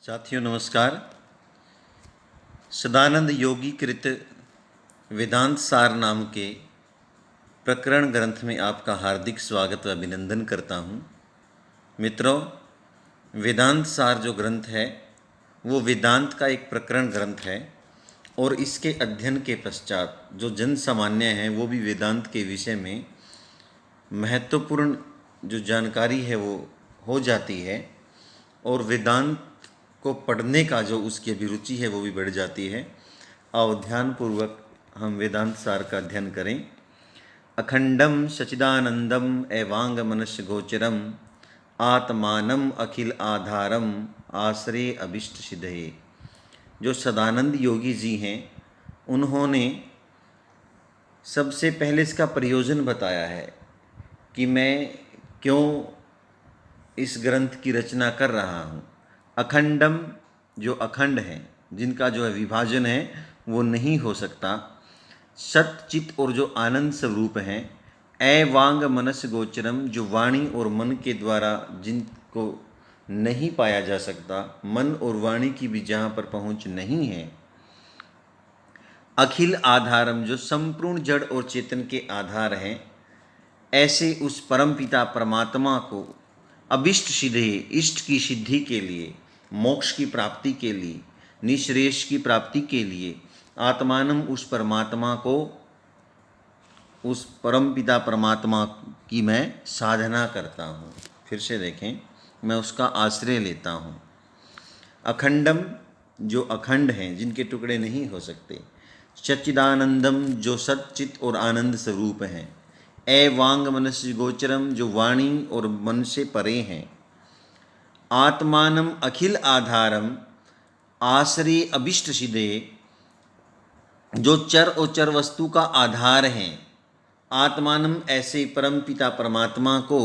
साथियों नमस्कार। सदानंद योगी कृत वेदांत सार नाम के प्रकरण ग्रंथ में आपका हार्दिक स्वागत व अभिनंदन करता हूँ। मित्रों, वेदांत सार जो ग्रंथ है वो वेदांत का एक प्रकरण ग्रंथ है और इसके अध्ययन के पश्चात जो जन सामान्य हैं वो भी वेदांत के विषय में महत्वपूर्ण जो जानकारी है वो हो जाती है और वेदांत को पढ़ने का जो उसकी अभिरुचि है वो भी बढ़ जाती है। आओ ध्यानपूर्वक हम वेदांत सार का अध्ययन करें। अखंडम सचिदानंदम एवांग मनस्य गोचरम आत्मानम अखिल आधारम आश्रय अभिष्ट सिद्धये। जो सदानंद योगी जी हैं उन्होंने सबसे पहले इसका प्रयोजन बताया है कि मैं क्यों इस ग्रंथ की रचना कर रहा हूँ। अखंडम जो अखंड हैं, जिनका जो है विभाजन है वो नहीं हो सकता। सत चित और जो आनंद स्वरूप हैं। वांग मनस गोचरम जो वाणी और मन के द्वारा जिनको नहीं पाया जा सकता, मन और वाणी की भी जहाँ पर पहुँच नहीं है। अखिल आधारम जो संपूर्ण जड़ और चेतन के आधार हैं। ऐसे उस परमपिता परमात्मा को अभिष्ट सिद्धे इष्ट की सिद्धि के लिए, मोक्ष की प्राप्ति के लिए, निःश्रेयस की प्राप्ति के लिए आत्मानम उस परमात्मा को, उस परमपिता परमात्मा की मैं साधना करता हूँ। फिर से देखें, मैं उसका आश्रय लेता हूँ। अखंडम जो अखंड हैं, जिनके टुकड़े नहीं हो सकते। सच्चिदानंदम जो सच्चित और आनंद स्वरूप हैं। वांग मनस्य गोचरम जो वाणी और मन से परे हैं। आत्मानम अखिल आधारम आश्रय अभिष्ट सिद्धे जो चर और चर वस्तु का आधार हैं। आत्मानम ऐसे परमपिता परमात्मा को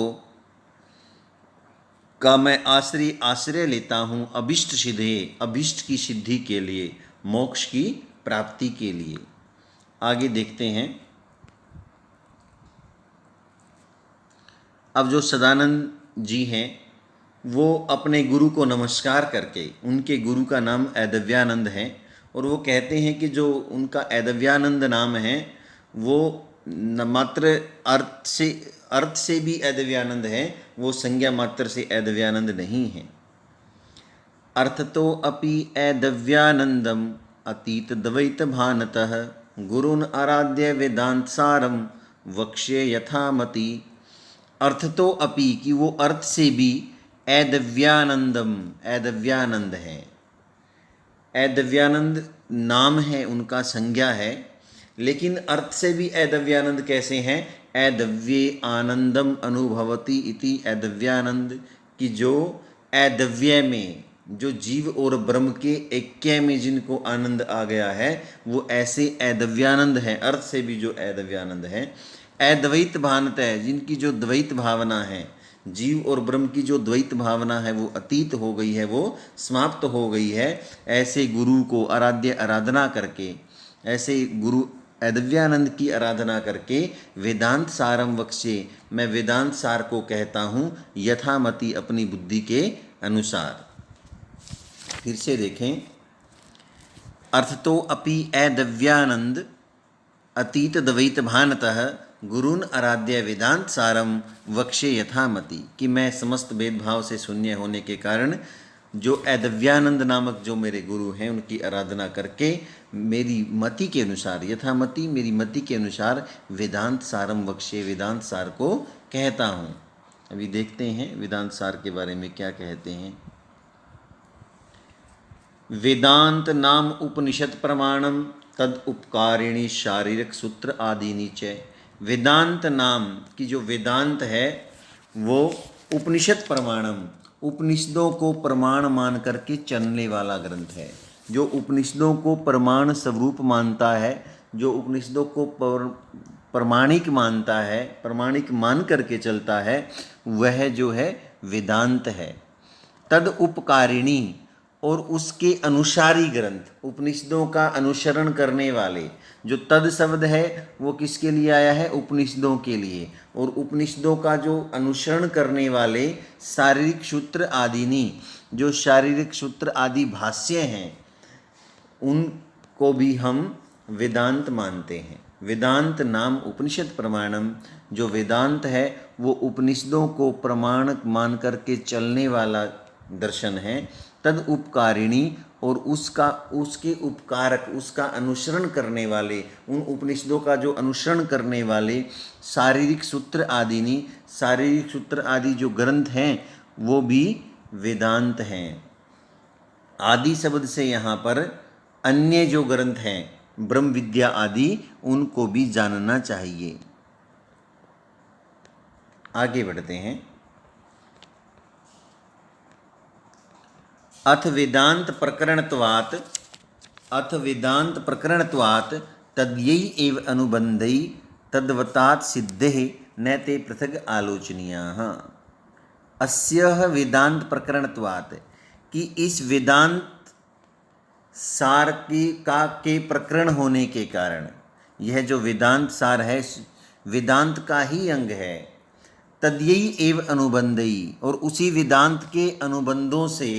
का मैं आश्रय लेता हूँ। अभिष्ट सिद्धे अभिष्ट की सिद्धि के लिए, मोक्ष की प्राप्ति के लिए। आगे देखते हैं। अब जो सदानंद जी हैं वो अपने गुरु को नमस्कार करके, उनके गुरु का नाम ऐदव्यानंद है और वो कहते हैं कि जो उनका ऐदव्यानंद नाम है वो न मात्र अर्थ से भी ऐदव्यानंद है, वो संज्ञा मात्र से ऐदव्यानंद नहीं है। अर्थ तो अपि ऐदव्यानंदम अतीत द्वैत भानतः गुरुन आराध्य वेदांत सारम वक्ष्ये यथामति। अर्थ तो अपि कि वो अर्थ से भी ऐदव्यानंदम ऐदव्यानंद है। ऐदव्यानंद नाम है उनका, संज्ञा है, लेकिन अर्थ से भी ऐदव्यानंद कैसे हैं। ऐदव्ये आनंदम अनुभवति इति ऐदव्यानंद की जो ऐदव्य में, जो जीव और ब्रह्म के ऐक्य में जिनको आनंद आ गया है वो ऐसे ऐदव्यानंद हैं। अर्थ से भी जो ऐदव्यानंद है। अद्वैत भानत है, जिनकी जो द्वैत भावना है, जीव और ब्रह्म की जो द्वैत भावना है वो अतीत हो गई है, वो समाप्त हो गई है। ऐसे गुरु को आराधना करके, ऐसे गुरु ऐदव्यानंद की आराधना करके वेदांत सारम वक्ष्ये, मैं वेदांत सार को कहता हूँ यथामति अपनी बुद्धि के अनुसार। फिर से देखें। अर्थ तो अपि ऐदव्यानंद अतीत द्वैत भानतः गुरुन आराध्य वेदांत सारम वक्ष्ये यथामति कि मैं समस्त भेदभाव से शून्य होने के कारण जो ऐदव्यानंद नामक जो मेरे गुरु हैं उनकी आराधना करके मेरी मति के अनुसार, यथामति मेरी मति के अनुसार वेदांत सारम वक्ष्ये वेदांत सार को कहता हूँ। अभी देखते हैं वेदांत सार के बारे में क्या कहते हैं। वेदांत नाम उपनिषद प्रमाणम तद उपकारिणी शारीरिक सूत्र आदि नीचे। वेदांत नाम की जो वेदांत है वो उपनिषद प्रमाणम, उपनिषदों को प्रमाण मान करके चलने वाला ग्रंथ है। जो उपनिषदों को प्रमाण स्वरूप मानता है, जो उपनिषदों को प्रमाणिक मानता है, प्रमाणिक मान करके चलता है, वह जो है वेदांत है। तद उपकारिणी और उसके अनुसारी ग्रंथ, उपनिषदों का अनुसरण करने वाले। जो तद शब्द है वो किसके लिए आया है, उपनिषदों के लिए। और उपनिषदों का जो अनुसरण करने वाले शारीरिक सूत्र आदिनी, जो शारीरिक सूत्र आदि भाष्य हैं उनको भी हम वेदांत मानते हैं। वेदांत नाम उपनिषद प्रमाणम, जो वेदांत है वो उपनिषदों को प्रमाण मान करके चलने वाला दर्शन है। तद उपकारिणी, और उसके उपकारक, उसका अनुसरण करने वाले, उन उपनिषदों का जो अनुसरण करने वाले शारीरिक सूत्र आदिनी, शारीरिक सूत्र आदि जो ग्रंथ हैं वो भी वेदांत हैं। आदि शब्द से यहाँ पर अन्य जो ग्रंथ हैं ब्रह्म विद्या आदि, उनको भी जानना चाहिए। आगे बढ़ते हैं। अथ वेदांत प्रकरणत्वात्, अथ वेदांत प्रकरणत्वात् तद्यै एव अनुबंधै तद्वतात् सिद्धेः न ते पृथग् आलोचनीयाः। अस्यः वेदांत प्रकरणत्वात्, कि इस वेदांत सार के प्रकरण होने के कारण, यह जो वेदांत सार है वेदांत का ही अंग है। तद्यै एव अनुबंधै, और उसी वेदांत के अनुबंधों से,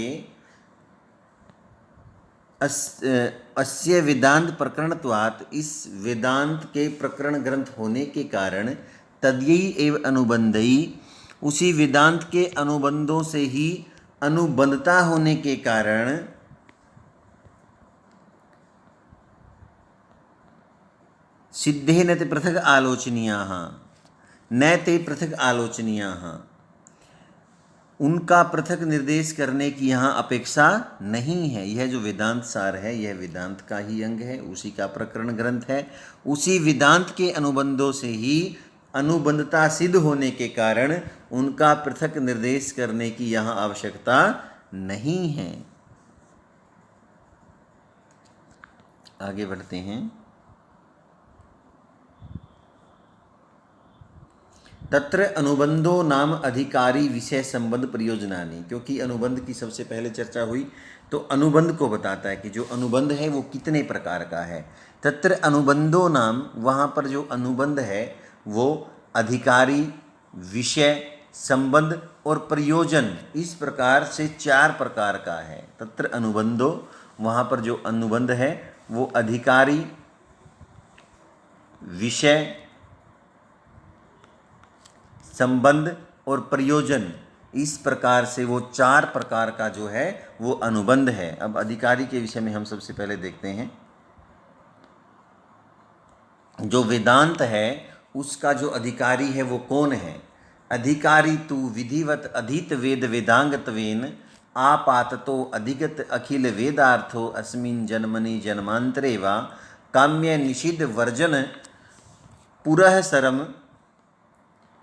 अस्य वेदांत प्रकरणत्वात्, इस वेदांत के प्रकरण ग्रंथ होने के कारण, तद्यै एव अनुबंधै, उसी वेदांत के अनुबंधों से ही अनुबंधता होने के कारण, सिद्धे न ते पृथक् आलोचनीयाः, न ते पृथक् आलोचनीयाः, उनका पृथक निर्देश करने की यहाँ अपेक्षा नहीं है। यह जो वेदांत सार है यह वेदांत का ही अंग है, उसी का प्रकरण ग्रंथ है। उसी वेदांत के अनुबंधों से ही अनुबंधता सिद्ध होने के कारण उनका पृथक निर्देश करने की यहाँ आवश्यकता नहीं है। आगे बढ़ते हैं। तत्र अनुबंधो नाम अधिकारी विषय संबंध प्रयोजनानि, क्योंकि अनुबंध की सबसे पहले चर्चा हुई तो अनुबंध को बताता है कि जो अनुबंध है वो कितने प्रकार का है। तत्र अनुबंधो नाम, वहाँ पर जो अनुबंध है वो अधिकारी, विषय, संबंध और प्रयोजन, इस प्रकार से 4 प्रकार का है। तत्र अनुबंधो, वहाँ पर जो अनुबंध है वो अधिकारी, विषय, संबंध और प्रयोजन, इस प्रकार से वो 4 प्रकार का जो है वो अनुबंध है। अब अधिकारी के विषय में हम सबसे पहले देखते हैं। जो वेदांत है उसका जो अधिकारी है वो कौन है। अधिकारी तु विधिवत अधीत वेद वेदांगत्वेन आपाततो अधिगत अखिल वेदार्थो अस्मिन् जन्मनि जन्मांतरे वा काम्य निषिद्ध वर्जन पुरः सरम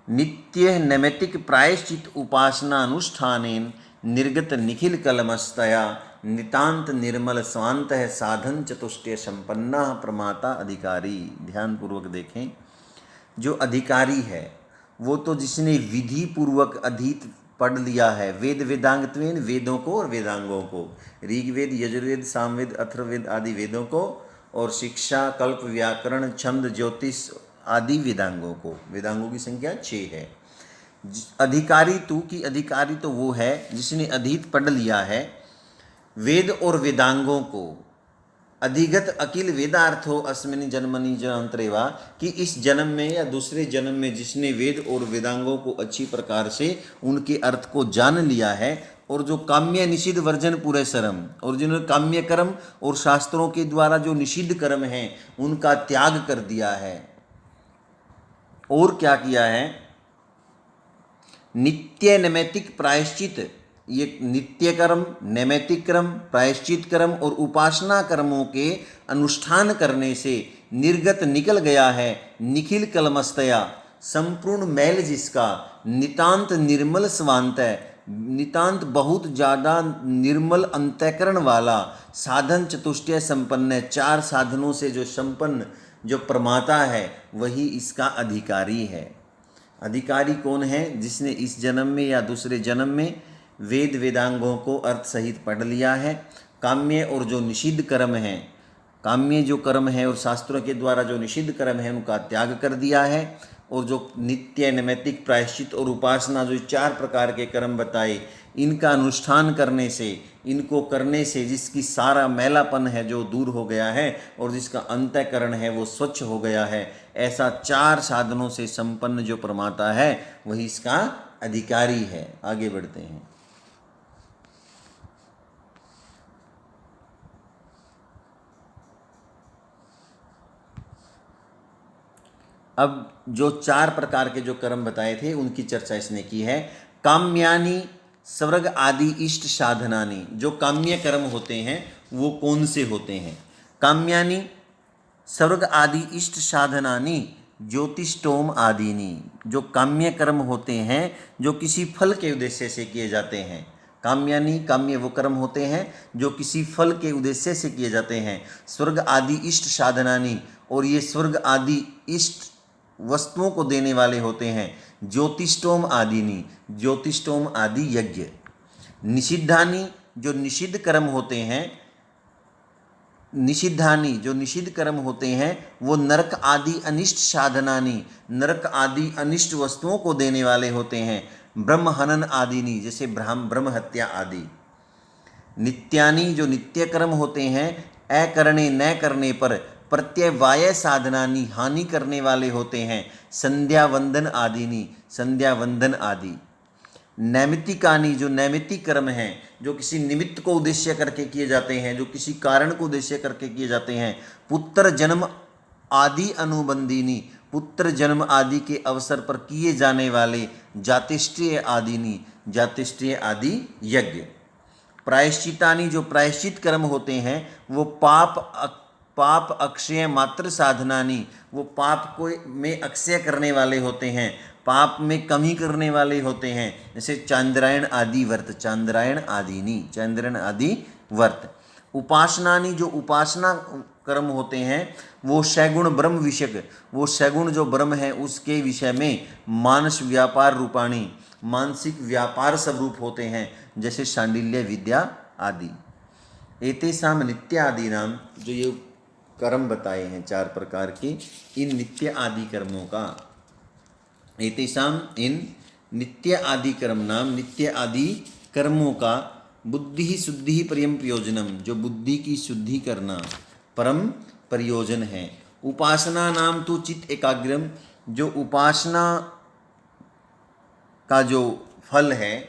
नित्य नैमित्तिक प्रायश्चित उपासना अनुष्ठानेन निर्गत निखिल कलमस्तया नितांत निर्मल स्वांत है साधन चतुष्टय संपन्ना प्रमाता अधिकारी। ध्यान पूर्वक देखें। जो अधिकारी है वो तो जिसने विधि पूर्वक अधीत पढ़ लिया है वेद वेदांगत्वेन, वेदों को और वेदांगों को, ऋग्वेद, यजुर्वेद, सामवेद, अथर्ववेद आदि वेदों को, और शिक्षा, कल्प, व्याकरण, छंद, ज्योतिष आदि वेदांगों को। वेदांगों की संख्या 6 है। अधिकारी तू की अधिकारी तो वो है जिसने अधीत पढ़ लिया है वेद और वेदांगों को। अधिगत अखिल वेदार्थो अस्मिन् जन्मनि जन्मांतरे वा, कि इस जन्म में या दूसरे जन्म में जिसने वेद और वेदांगों को अच्छी प्रकार से उनके अर्थ को जान लिया है, और जो काम्य निषिद्ध वर्जन पूरे सरम, और जिन्होंने काम्य कर्म और शास्त्रों के द्वारा जो निषिद्ध कर्म हैं उनका त्याग कर दिया है। और क्या किया है। नित्य नैमित्तिक प्रायश्चित, ये नित्य कर्म, नैमित्तिक कर्म, प्रायश्चित कर्म और उपासना कर्मों के अनुष्ठान करने से निर्गत निकल गया है निखिल कलमस्तया, संपूर्ण मैल जिसका, नितांत निर्मल स्वांत है, नितांत बहुत ज़्यादा निर्मल अंतःकरण वाला, साधन चतुष्टय संपन्न है, 4 साधनों से जो संपन्न जो प्रमाता है वही इसका अधिकारी है। अधिकारी कौन है। जिसने इस जन्म में या दूसरे जन्म में वेद वेदांगों को अर्थ सहित पढ़ लिया है, काम्य और जो निषिद्ध कर्म हैं, काम्य जो कर्म है और शास्त्रों के द्वारा जो निषिद्ध कर्म है उनका त्याग कर दिया है, और जो नित्य, नैमित्तिक, प्रायश्चित और उपासना, जो 4 प्रकार के कर्म बताए, इनका अनुष्ठान करने से, इनको करने से जिसकी सारा मैलापन है जो दूर हो गया है और जिसका अंतःकरण है वो स्वच्छ हो गया है, ऐसा 4 साधनों से संपन्न जो परमात्मा है वही इसका अधिकारी है। आगे बढ़ते हैं। अब जो 4 प्रकार के जो कर्म बताए थे उनकी चर्चा इसने की है। काम्यानि स्वर्ग आदि इष्ट साधनानि, जो काम्य कर्म होते हैं वो कौन से होते हैं? काम्यानि स्वर्ग आदि इष्ट साधनानि ज्योतिष्टोम आदिनी, जो काम्य कर्म होते हैं जो किसी फल के उद्देश्य से किए जाते हैं। काम्यानि, काम्य वो कर्म होते हैं जो किसी फल के उद्देश्य से किए जाते हैं। स्वर्ग आदि इष्ट साधनानि, और ये स्वर्ग आदि इष्ट वस्तुओं को देने वाले होते हैं। ज्योतिष्टोम आदिनी, ज्योतिष्टोम आदि यज्ञ। निषिद्धानि, जो निषिद्ध कर्म होते हैं, निषिद्धानि जो निषिद्ध कर्म होते हैं वो नरक आदि अनिष्ट साधनानि, नरक आदि अनिष्ट वस्तुओं को देने वाले होते हैं। ब्रह्म हनन आदिनी, जैसे ब्रह्म हत्या आदि। नित्यानि, जो नित्य कर्म होते हैं, अकरणे न करने पर प्रत्यवाय साधनानि, हानि करने वाले होते हैं। संध्या वंदन आदिनी, संध्या वंदन आदि। नैमित्तिकानि, जो नैमित्तिक कर्म हैं, जो किसी निमित्त को उद्देश्य करके किए जाते हैं, जो किसी कारण को उद्देश्य करके किए जाते हैं। पुत्र जन्म आदि अनुबंधिनी, पुत्र जन्म आदि के अवसर पर किए जाने वाले। जातिष्ठीय आदिनी, जातिष्ठीय आदि यज्ञ। प्रायश्चितानि, जो प्रायश्चित कर्म होते हैं वो पाप अक्षय मात्र साधनानि, वो पाप को में अक्षय करने वाले होते हैं, पाप में कमी करने वाले होते हैं। जैसे चांद्रायण आदि व्रत, चांद्रायण आदिनी, चांद्रायण आदि व्रत। उपासनानि, जो उपासना कर्म होते हैं वो सैगुण ब्रह्म विषयक, वो सैगुण जो ब्रह्म है उसके विषय में मानस व्यापार रूपाणी, मानसिक व्यापार स्वरूप होते हैं, जैसे शांडिल्य विद्या आदि। एतेषाम नित्य आदि नाम, जो ये कर्म बताए हैं 4 प्रकार के, इन नित्य आदि कर्मों का, एतेषाम इन नित्य आदि कर्म नाम, नित्य आदि कर्मों का बुद्धि शुद्धि परम प्रयोजनम, जो बुद्धि की शुद्धि करना परम प्रयोजन है। उपासना नाम तो चित्त एकाग्रम, जो उपासना का जो फल है,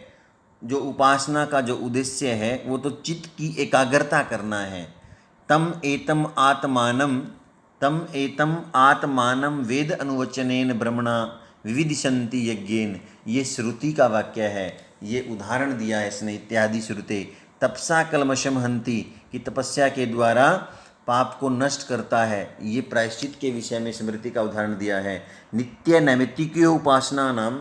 जो उपासना का जो उद्देश्य है वो तो चित्त की एकाग्रता करना है। तम एतम आत्मानम वेद अनुवचनेन ब्रह्मणा विविदिशन्ति यज्ञेन, ये श्रुति का वाक्य है, ये उदाहरण दिया है इसने। इत्यादि श्रुते तपसा कलमशम हंति, कि तपस्या के द्वारा पाप को नष्ट करता है, ये प्रायश्चित के विषय में स्मृति का उदाहरण दिया है। नित्य नैमित्तिकीय उपासना नाम,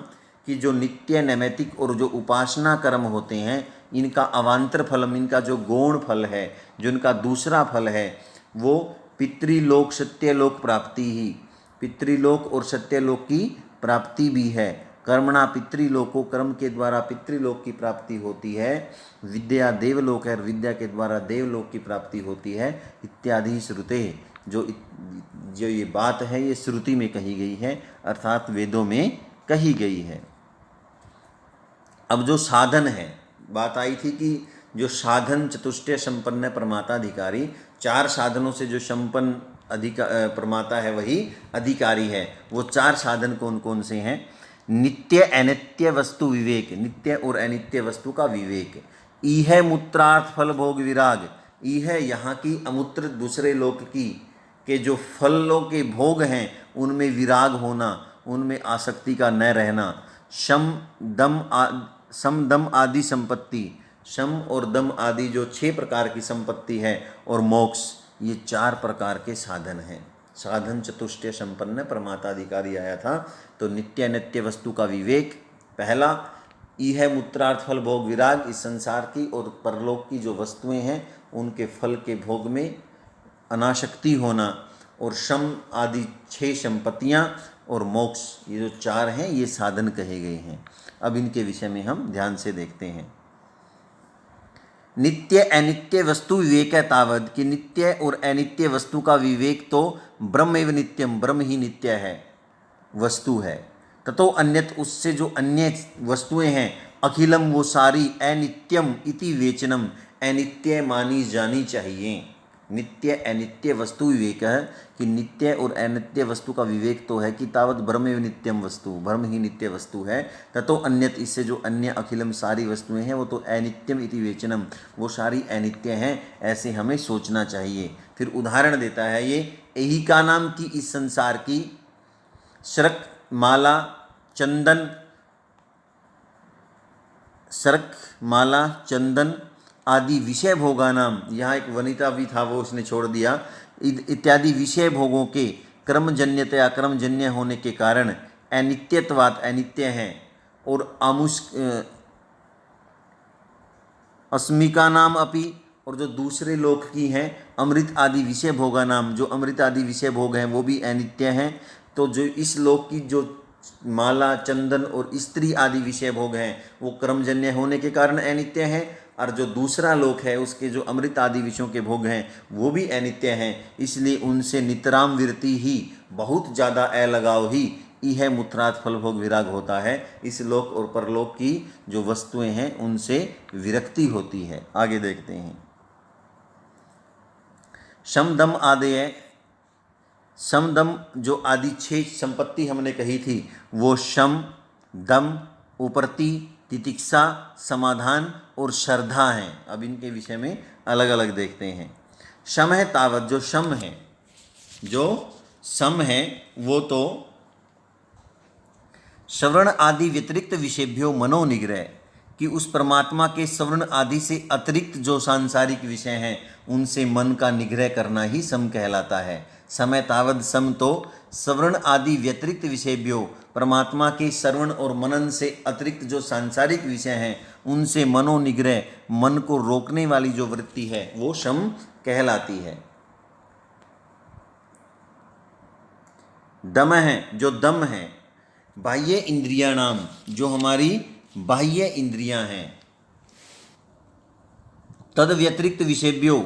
कि जो नित्य नैमित्तिक और जो उपासना कर्म होते हैं इनका अवान्तर फलम, इनका जो गौण फल है, जो इनका दूसरा फल है वो पितृलोक सत्यलोक प्राप्ति ही, पितृलोक और सत्यलोक की प्राप्ति भी है। कर्मणा पितृलोको, कर्म के द्वारा पितृलोक की प्राप्ति होती है। विद्या देवलोक है, विद्या के द्वारा देवलोक की प्राप्ति होती है। इत्यादि श्रुते, जो ये बात है ये श्रुति में कही गई है, अर्थात वेदों में कही गई है। अब जो साधन है, बात आई थी कि जो साधन चतुष्टय संपन्न परमात्माधिकारी, 4 साधनों से जो संपन्न परमात्मा है वही अधिकारी है। वो 4 साधन कौन कौन से हैं? नित्य अनित्य वस्तु विवेक, नित्य और अनित्य वस्तु का विवेक। इह मूत्रार्थ फल भोग विराग, इह यहाँ की अमूत्र दूसरे लोक की के जो फलों के भोग हैं उनमें विराग होना, उनमें आसक्ति का न रहना। शम दम आदि संपत्ति, शम और दम आदि जो 6 प्रकार की संपत्ति है, और मोक्ष, ये 4 प्रकार के साधन हैं। साधन चतुष्टय संपन्न परमात्माधिकारी आया था। तो नित्य नित्य वस्तु का विवेक पहला, यह मूत्रार्थ फल भोग विराग, इस संसार की और परलोक की जो वस्तुएं हैं उनके फल के भोग में अनासक्ति होना, और शम आदि 6 संपत्तियां, और मोक्ष, ये जो 4 हैं ये साधन कहे गए हैं। अब इनके विषय में हम ध्यान से देखते हैं। नित्य अनित्य वस्तु विवेक है तावद, कि नित्य और अनित्य वस्तु का विवेक तो ब्रह्म एवं नित्यम, ब्रह्म ही नित्य है। वस्तु है। ततो अन्यत, उससे जो अन्य वस्तुएं हैं, अखिलम वो सारी, अनित्यम इति वेचनम, अनित्य मानी जानी चाहिए। नित्य अनित्य वस्तु विवेक है कि नित्य और अनित्य वस्तु का विवेक तो है कि तावत ब्रह्म नित्यम वस्तु, ब्रह्म ही नित्य वस्तु है। ततो अन्यत, इससे जो अन्य अखिलम सारी वस्तुएं हैं वो तो अनित्यम इति वेचनम, वो सारी अनित्य हैं, ऐसे हमें सोचना चाहिए। फिर उदाहरण देता है ये, यही का नाम की इस संसार की शरक माला चंदन, शरक माला चंदन आदि विषय भोगा नाम, यहाँ एक वनिता भी था वो उसने छोड़ दिया, इत्यादि विषय भोगों के कर्मजन्यतया, कर्मजन्य होने के कारण अनित्यत्वात्, अनित्य हैं। और अस्मिका नाम अपि, और जो दूसरे लोक की हैं, अमृत आदि विषय भोगा नाम, जो अमृत आदि विषय भोग हैं वो भी अनित्य हैं। तो जो इस लोक की जो माला चंदन और स्त्री आदि विषय भोग हैं वो कर्मजन्य होने के कारण अनित्य हैं, और जो दूसरा लोक है उसके जो अमृत आदि विषयों के भोग हैं वो भी अनित्य हैं। इसलिए उनसे नितराम विरति ही, बहुत ज़्यादा अलगाव ही, यह मूत्रात् फल भोग विराग होता है। इस लोक और परलोक की जो वस्तुएं हैं उनसे विरक्ति होती है। आगे देखते हैं। शम दम आदेय, शम दम जो आदि 6 संपत्ति हमने कही थी वो शम दम उपरति तितिक्षा समाधान और श्रद्धा हैं। अब इनके विषय में अलग अलग देखते हैं। शम है तावत, जो शम है, जो शम है वो तो श्रवण आदि व्यतिरिक्त विषयभ्यो मनोनिग्रह, कि उस परमात्मा के श्रवण आदि से अतिरिक्त जो सांसारिक विषय हैं उनसे मन का निग्रह करना ही सम कहलाता है। समय तावद सम तो श्रवण आदि व्यतिरिक्त विषयभ्यो, परमात्मा के श्रवण और मनन से अतिरिक्त जो सांसारिक विषय हैं उनसे मनोनिग्रह, मन को रोकने वाली जो वृत्ति है वो शम कहलाती है। दम है, जो दम है, बाह्य इंद्रिया नाम, जो हमारी बाह्य इंद्रियां हैं, तद व्यतिरिक्त विषयभ्यो,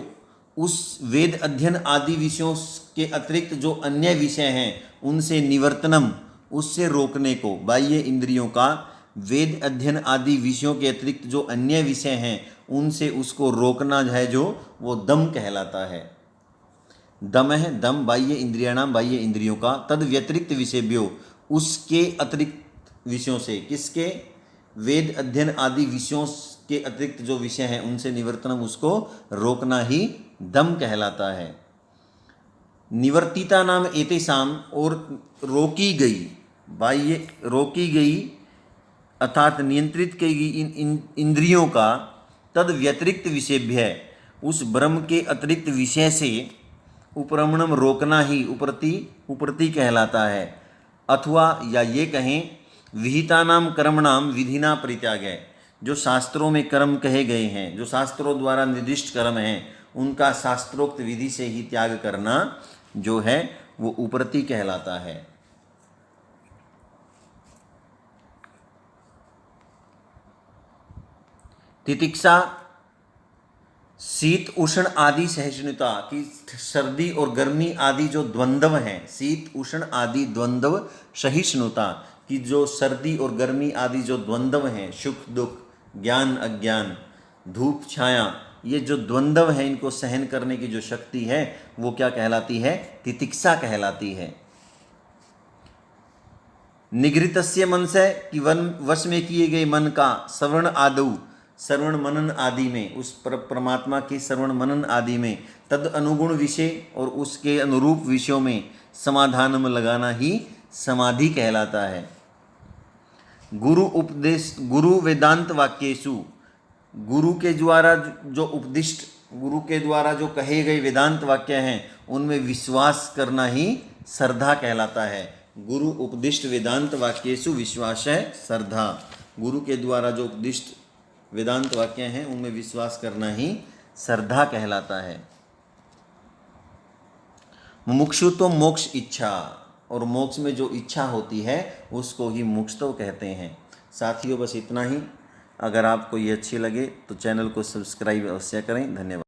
उस वेद अध्ययन आदि विषयों के अतिरिक्त जो अन्य विषय हैं उनसे निवर्तनम, उससे रोकने को, बाह्य इंद्रियों का वेद अध्ययन आदि विषयों के अतिरिक्त जो अन्य विषय हैं उनसे उसको रोकना है जो, वो दम कहलाता है। दम है, दम बाह्य इंद्रिया नाम, बाह्य इंद्रियों का, तद व्यतिरिक्त विषयभ्यो, उसके अतिरिक्त विषयों से, किसके, वेद अध्ययन आदि विषयों के अतिरिक्त जो विषय हैं उनसे निवर्तनम, उसको रोकना ही दम कहलाता है। निवर्तिता नाम एतेषाम, और रोकी गई, बाह्य रोकी गई अर्थात नियंत्रित की गई इन इंद्रियों का, तद व्यतिरिक्त विषयभ्य, उस ब्रह्म के अतिरिक्त विषय से उपरमणम रोकना ही उपरति कहलाता है। अथवा या ये कहें, विहिता नाम कर्मणाम विधिना परित्याग है, जो शास्त्रों में कर्म कहे गए हैं, जो शास्त्रों द्वारा निर्दिष्ट कर्म हैं उनका शास्त्रोक्त विधि से ही त्याग करना जो है वो उपरति कहलाता है। तितिक्षा, शीत उष्ण आदि सहिष्णुता, की सर्दी और गर्मी आदि जो द्वंद्व हैं, शीत उष्ण आदि द्वंद्व सहिष्णुता, की जो सर्दी और गर्मी आदि जो द्वंद्व हैं, सुख दुख, ज्ञान अज्ञान, धूप छाया, ये जो द्वंद्व हैं इनको सहन करने की जो शक्ति है वो क्या कहलाती है, तितिक्षा कहलाती है। निगृतस्य मन से, कि वश में किए गए मन का, श्रवण आदौ, श्रवण मनन आदि में, उस परमात्मा के श्रवण मनन आदि में, तद अनुगुण विषय और उसके अनुरूप विषयों में समाधान में लगाना ही समाधि कहलाता है। गुरु उपदेश, गुरु वेदांत वाक्येषु, गुरु के द्वारा जो उपदिष्ट, गुरु के द्वारा जो कहे गए वेदांत वाक्य हैं उनमें विश्वास करना ही श्रद्धा कहलाता है। गुरु उपदिष्ट वेदांत वाक्येषु विश्वास है श्रद्धा, गुरु के द्वारा जो उपदिष्ट वेदांत वाक्य हैं उनमें विश्वास करना ही श्रद्धा कहलाता है। मुमुक्षु तो मोक्ष इच्छा, और मोक्ष में जो इच्छा होती है उसको ही मुमुक्षुत्व कहते हैं। साथियों बस इतना ही। अगर आपको ये अच्छी लगे तो चैनल को सब्सक्राइब अवश्य करें। धन्यवाद।